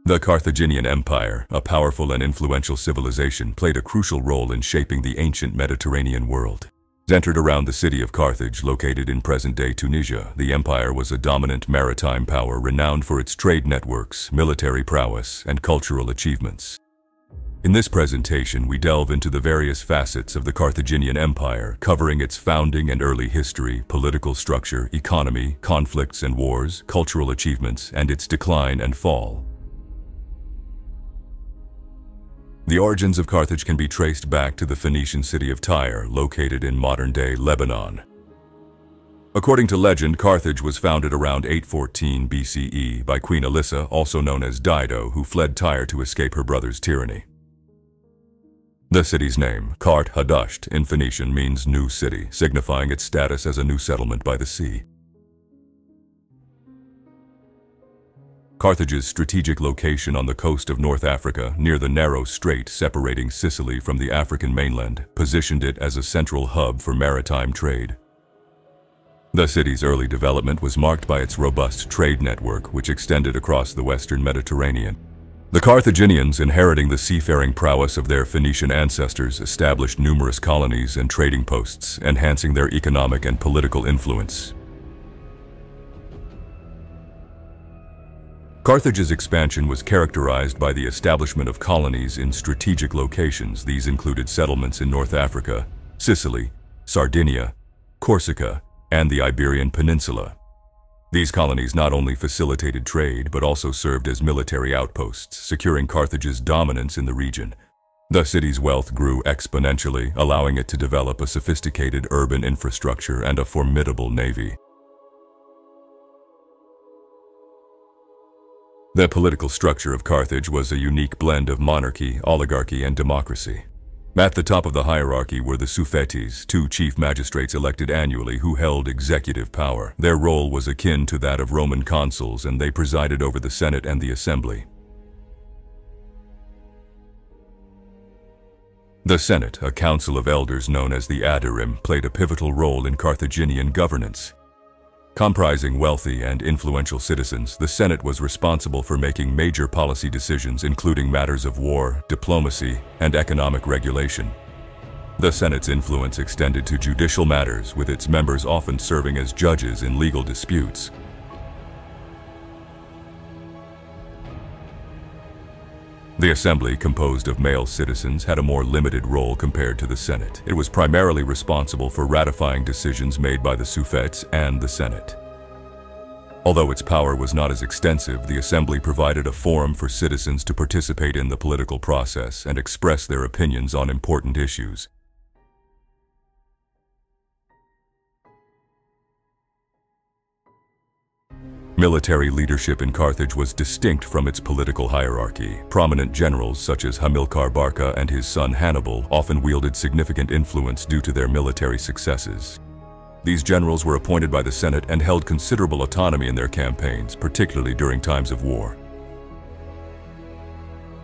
The Carthaginian Empire, a powerful and influential civilization, played a crucial role in shaping the ancient Mediterranean world. Centered around the city of Carthage, located in present-day Tunisia, the empire was a dominant maritime power renowned for its trade networks, military prowess, and cultural achievements. In this presentation, we delve into the various facets of the Carthaginian Empire, covering its founding and early history, political structure, economy, conflicts and wars, cultural achievements, and its decline and fall. The origins of Carthage can be traced back to the Phoenician city of Tyre, located in modern-day Lebanon. According to legend, Carthage was founded around 814 BCE by Queen Elissa, also known as Dido, who fled Tyre to escape her brother's tyranny. The city's name, Kart Hadasht, in Phoenician means new city, signifying its status as a new settlement by the sea. Carthage's strategic location on the coast of North Africa, near the narrow strait separating Sicily from the African mainland, positioned it as a central hub for maritime trade. The city's early development was marked by its robust trade network, which extended across the western Mediterranean. The Carthaginians, inheriting the seafaring prowess of their Phoenician ancestors, established numerous colonies and trading posts, enhancing their economic and political influence. Carthage's expansion was characterized by the establishment of colonies in strategic locations. These included settlements in North Africa, Sicily, Sardinia, Corsica, and the Iberian Peninsula. These colonies not only facilitated trade, but also served as military outposts, securing Carthage's dominance in the region. The city's wealth grew exponentially, allowing it to develop a sophisticated urban infrastructure and a formidable navy. The political structure of Carthage was a unique blend of monarchy, oligarchy, and democracy. At the top of the hierarchy were the Suffetes, two chief magistrates elected annually who held executive power. Their role was akin to that of Roman consuls, and they presided over the Senate and the Assembly. The Senate, a council of elders known as the Aderim, played a pivotal role in Carthaginian governance. Comprising wealthy and influential citizens, the Senate was responsible for making major policy decisions including matters of war, diplomacy, and economic regulation. The Senate's influence extended to judicial matters, with its members often serving as judges in legal disputes. The Assembly, composed of male citizens, had a more limited role compared to the Senate. It was primarily responsible for ratifying decisions made by the Suffetes and the Senate. Although its power was not as extensive, the Assembly provided a forum for citizens to participate in the political process and express their opinions on important issues. Military leadership in Carthage was distinct from its political hierarchy. Prominent generals such as Hamilcar Barca and his son Hannibal often wielded significant influence due to their military successes. These generals were appointed by the Senate and held considerable autonomy in their campaigns, particularly during times of war.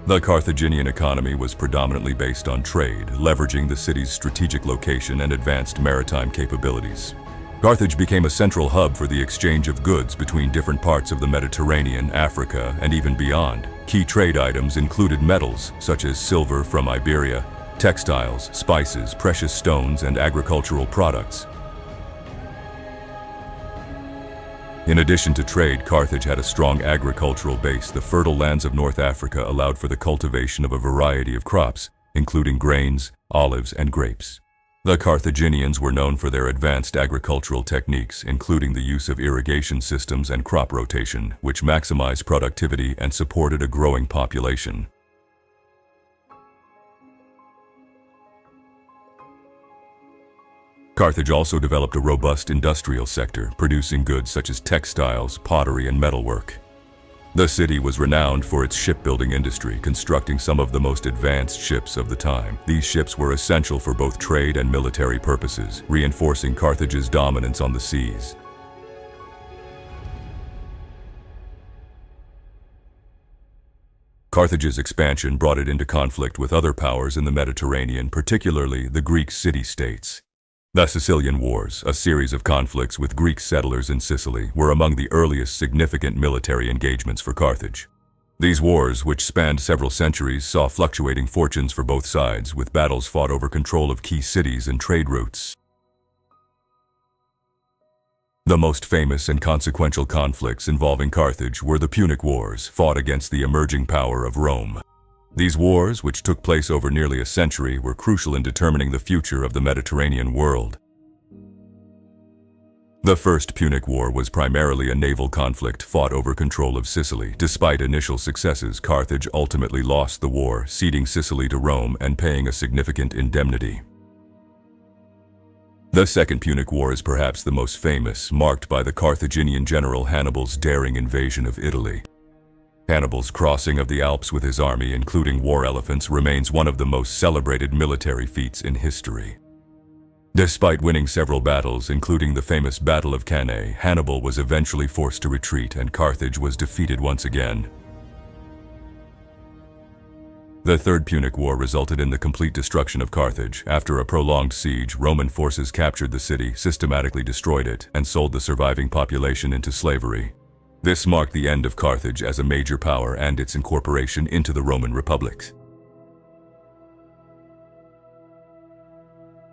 The Carthaginian economy was predominantly based on trade, leveraging the city's strategic location and advanced maritime capabilities. Carthage became a central hub for the exchange of goods between different parts of the Mediterranean, Africa, and even beyond. Key trade items included metals, such as silver from Iberia, textiles, spices, precious stones, and agricultural products. In addition to trade, Carthage had a strong agricultural base. The fertile lands of North Africa allowed for the cultivation of a variety of crops, including grains, olives, and grapes. The Carthaginians were known for their advanced agricultural techniques, including the use of irrigation systems and crop rotation, which maximized productivity and supported a growing population. Carthage also developed a robust industrial sector, producing goods such as textiles, pottery, and metalwork. The city was renowned for its shipbuilding industry, constructing some of the most advanced ships of the time. These ships were essential for both trade and military purposes, reinforcing Carthage's dominance on the seas. Carthage's expansion brought it into conflict with other powers in the Mediterranean, particularly the Greek city-states. The Sicilian Wars, a series of conflicts with Greek settlers in Sicily, were among the earliest significant military engagements for Carthage. These wars, which spanned several centuries, saw fluctuating fortunes for both sides, with battles fought over control of key cities and trade routes. The most famous and consequential conflicts involving Carthage were the Punic Wars, fought against the emerging power of Rome. These wars, which took place over nearly a century, were crucial in determining the future of the Mediterranean world. The First Punic War was primarily a naval conflict fought over control of Sicily. Despite initial successes, Carthage ultimately lost the war, ceding Sicily to Rome and paying a significant indemnity. The Second Punic War is perhaps the most famous, marked by the Carthaginian general Hannibal's daring invasion of Italy. Hannibal's crossing of the Alps with his army, including war elephants, remains one of the most celebrated military feats in history. Despite winning several battles, including the famous Battle of Cannae, Hannibal was eventually forced to retreat and Carthage was defeated once again. The Third Punic War resulted in the complete destruction of Carthage. After a prolonged siege, Roman forces captured the city, systematically destroyed it, and sold the surviving population into slavery. This marked the end of Carthage as a major power and its incorporation into the Roman Republic.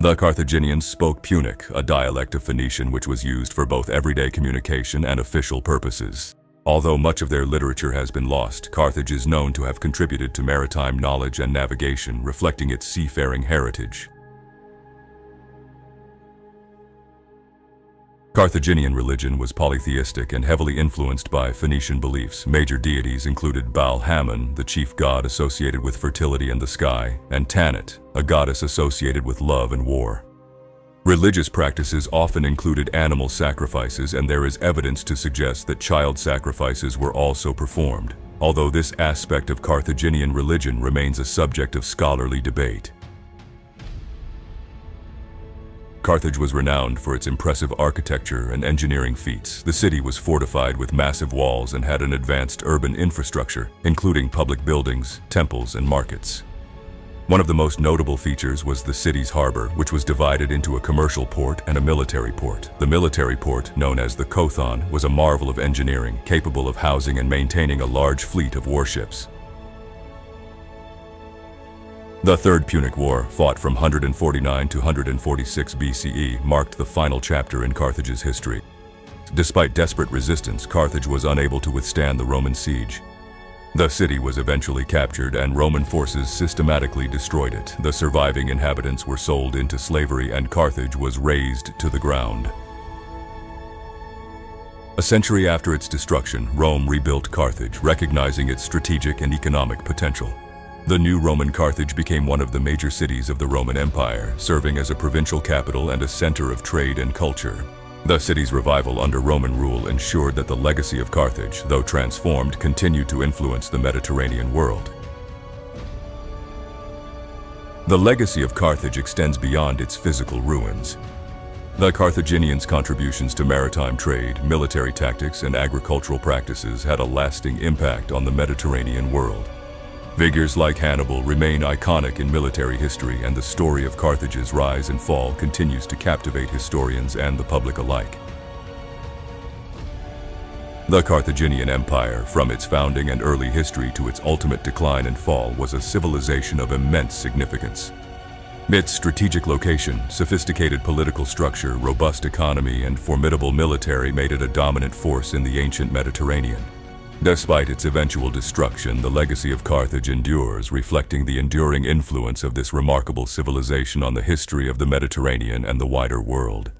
The Carthaginians spoke Punic, a dialect of Phoenician which was used for both everyday communication and official purposes. Although much of their literature has been lost, Carthage is known to have contributed to maritime knowledge and navigation, reflecting its seafaring heritage. Carthaginian religion was polytheistic and heavily influenced by Phoenician beliefs. Major deities included Baal-Hamon, the chief god associated with fertility and the sky, and Tanit, a goddess associated with love and war. Religious practices often included animal sacrifices, and there is evidence to suggest that child sacrifices were also performed, although this aspect of Carthaginian religion remains a subject of scholarly debate. Carthage was renowned for its impressive architecture and engineering feats. The city was fortified with massive walls and had an advanced urban infrastructure, including public buildings, temples, and markets. One of the most notable features was the city's harbor, which was divided into a commercial port and a military port. The military port, known as the Kothon, was a marvel of engineering, capable of housing and maintaining a large fleet of warships. The Third Punic War, fought from 149 to 146 BCE, marked the final chapter in Carthage's history. Despite desperate resistance, Carthage was unable to withstand the Roman siege. The city was eventually captured and Roman forces systematically destroyed it. The surviving inhabitants were sold into slavery and Carthage was razed to the ground. A century after its destruction, Rome rebuilt Carthage, recognizing its strategic and economic potential. The new Roman Carthage became one of the major cities of the Roman Empire, serving as a provincial capital and a center of trade and culture. The city's revival under Roman rule ensured that the legacy of Carthage, though transformed, continued to influence the Mediterranean world. The legacy of Carthage extends beyond its physical ruins. The Carthaginians' contributions to maritime trade, military tactics, and agricultural practices had a lasting impact on the Mediterranean world. Figures like Hannibal remain iconic in military history, and the story of Carthage's rise and fall continues to captivate historians and the public alike. The Carthaginian Empire, from its founding and early history to its ultimate decline and fall, was a civilization of immense significance. Its strategic location, sophisticated political structure, robust economy, and formidable military made it a dominant force in the ancient Mediterranean. Despite its eventual destruction, the legacy of Carthage endures, reflecting the enduring influence of this remarkable civilization on the history of the Mediterranean and the wider world.